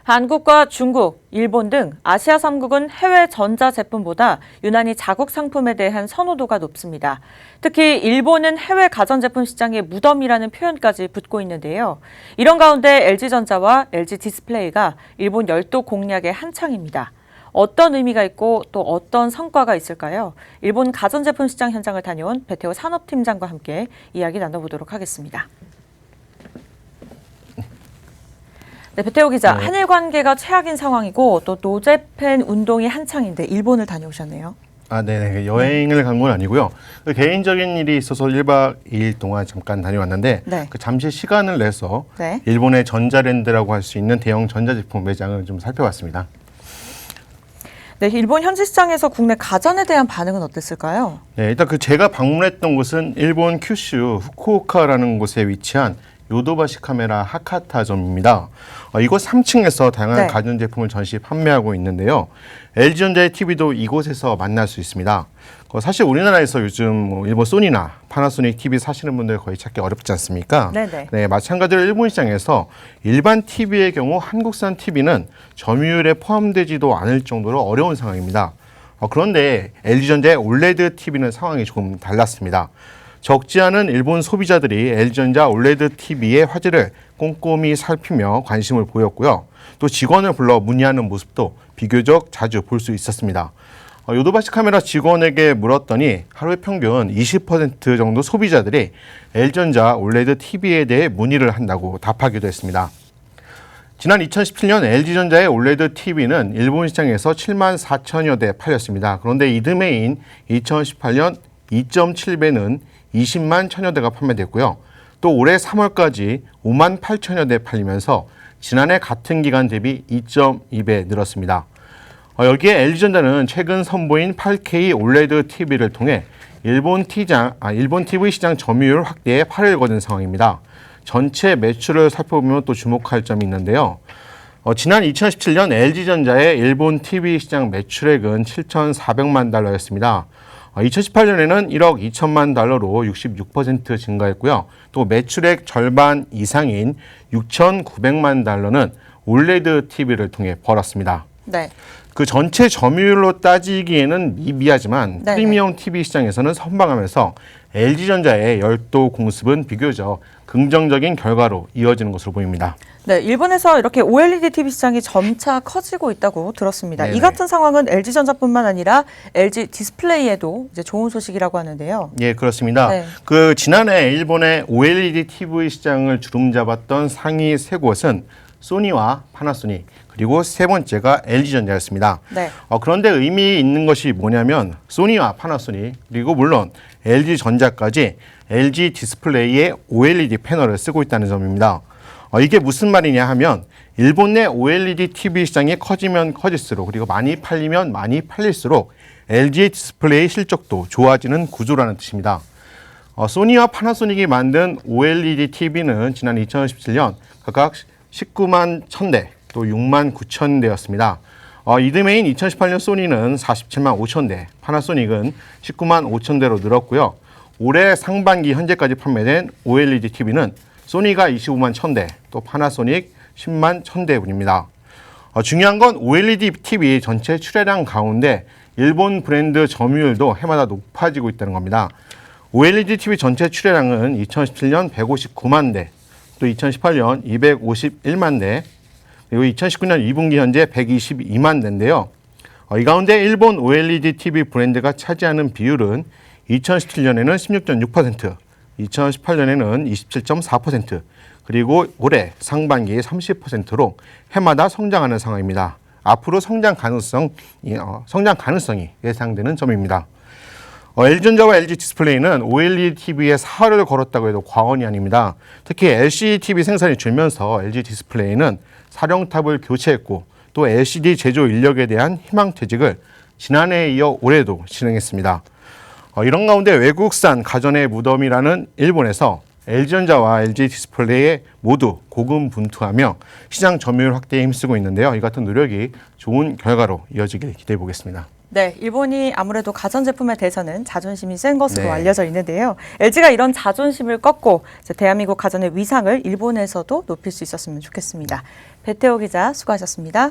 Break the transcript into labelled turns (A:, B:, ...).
A: 한국과 중국, 일본 등 아시아 3국은 해외 전자제품보다 유난히 자국 상품에 대한 선호도가 높습니다. 특히 일본은 해외 가전제품 시장의 무덤이라는 표현까지 붙고 있는데요. 이런 가운데 LG전자와 LG디스플레이가 일본 열도 공략의 한창입니다. 어떤 의미가 있고 또 어떤 성과가 있을까요? 일본 가전제품 시장 현장을 다녀온 배태호 산업팀장과 함께 이야기 나눠보도록 하겠습니다. 네, 배태호 기자, 한일 관계가 최악인 상황이고 또 노재팬 운동이 한창인데 일본을 다녀오셨네요.
B: 네네. 여행을 간 건 아니고요. 개인적인 일이 있어서 1박 2일 동안 잠깐 다녀왔는데 그 잠시 시간을 내서 일본의 전자랜드라고 할 수 있는 대형 전자제품 매장을 좀 살펴봤습니다.
A: 네, 일본 현지 시장에서 국내 가전에 대한 반응은 어땠을까요?
B: 네, 일단 제가 방문했던 곳은 일본 큐슈 후쿠오카라는 곳에 위치한 요도바시 카메라 하카타점입니다. 이곳 3층에서 다양한 가전제품을 전시 판매하고 있는데요. LG전자의 TV도 이곳에서 만날 수 있습니다. 사실 우리나라에서 요즘 일본 소니나 파나소닉 TV 사시는 분들 거의 찾기 어렵지 않습니까? 네, 마찬가지로 일본 시장에서 일반 TV의 경우 한국산 TV는 점유율에 포함되지도 않을 정도로 어려운 상황입니다. 그런데 LG전자의 올레드 TV는 상황이 조금 달랐습니다. 적지 않은 일본 소비자들이 LG전자 올레드 TV의 화질을 꼼꼼히 살피며 관심을 보였고요. 또 직원을 불러 문의하는 모습도 비교적 자주 볼 수 있었습니다. 요도바시 카메라 직원에게 물었더니 하루에 평균 20% 정도 소비자들이 LG전자 올레드 TV에 대해 문의를 한다고 답하기도 했습니다. 지난 2017년 LG전자의 올레드 TV는 일본 시장에서 7만 4천여 대 팔렸습니다. 그런데 이듬해인 2018년 2.7배는 20만 천여 대가 판매됐고요. 또 올해 3월까지 5만 8천여 대 팔리면서 지난해 같은 기간 대비 2.2배 늘었습니다. 여기에 LG전자는 최근 선보인 8K 올레드 TV를 통해 일본 TV 시장 점유율 확대에 팔을 거둔 상황입니다. 전체 매출을 살펴보면 또 주목할 점이 있는데요. 지난 2017년 LG전자의 일본 TV 시장 매출액은 7,400만 달러였습니다. 2018년에는 1억 2천만 달러로 66% 증가했고요. 또 매출액 절반 이상인 6,900만 달러는 올레드 TV를 통해 벌었습니다. 그 전체 점유율로 따지기에는 미비하지만 프리미엄 TV 시장에서는 선방하면서 LG전자의 열도 공습은 비교적 긍정적인 결과로 이어지는 것으로 보입니다.
A: 네, 일본에서 이렇게 OLED TV 시장이 점차 커지고 있다고 들었습니다. 이 같은 상황은 LG전자뿐만 아니라 LG 디스플레이에도 이제 좋은 소식이라고 하는데요.
B: 예, 그렇습니다. 지난해 일본의 OLED TV 시장을 주름잡았던 상위 세 곳은 소니와 파나소닉, 그리고 세 번째가 LG전자였습니다. 그런데 의미 있는 것이 뭐냐면 소니와 파나소닉, 그리고 물론 LG전자까지 LG 디스플레이의 OLED 패널을 쓰고 있다는 점입니다. 이게 무슨 말이냐 하면 일본 내 OLED TV 시장이 커지면 커질수록, 그리고 많이 팔리면 많이 팔릴수록 LG 디스플레이 실적도 좋아지는 구조라는 뜻입니다. 소니와 파나소닉이 만든 OLED TV는 지난 2017년 각각 19만 1000대, 또 6만 9천 대였습니다. 이듬해인 2018년 소니는 47만 5천 대, 파나소닉은 19만 5천 대로 늘었고요. 올해 상반기 현재까지 판매된 OLED TV는 소니가 25만 1000대, 또 파나소닉 10만 1000대분입니다. 중요한 건 OLED TV 전체 출하량 가운데 일본 브랜드 점유율도 해마다 높아지고 있다는 겁니다. OLED TV 전체 출하량은 2017년 159만 대, 또 2018년 251만 대, 그리고 2019년 2분기 현재 122만 대인데요. 이 가운데 일본 OLED TV 브랜드가 차지하는 비율은 2017년에는 16.6%, 2018년에는 27.4%, 그리고 올해 상반기 30%로 해마다 성장하는 상황입니다. 앞으로 성장 가능성이 예상되는 점입니다. LG전자와 LG 디스플레이는 OLED TV에 사활을 걸었다고 해도 과언이 아닙니다. 특히 LCD TV 생산이 줄면서 LG 디스플레이는 사령탑을 교체했고, 또 LCD 제조 인력에 대한 희망퇴직을 지난해에 이어 올해도 진행했습니다. 이런 가운데 외국산 가전의 무덤이라는 일본에서 LG전자와 LG 디스플레이에 모두 고군분투하며 시장 점유율 확대에 힘쓰고 있는데요. 이 같은 노력이 좋은 결과로 이어지길 기대해 보겠습니다.
A: 네, 일본이 아무래도 가전제품에 대해서는 자존심이 센 것으로 알려져 있는데요. LG가 이런 자존심을 꺾고 대한민국 가전의 위상을 일본에서도 높일 수 있었으면 좋겠습니다. 배태호 기자 수고하셨습니다.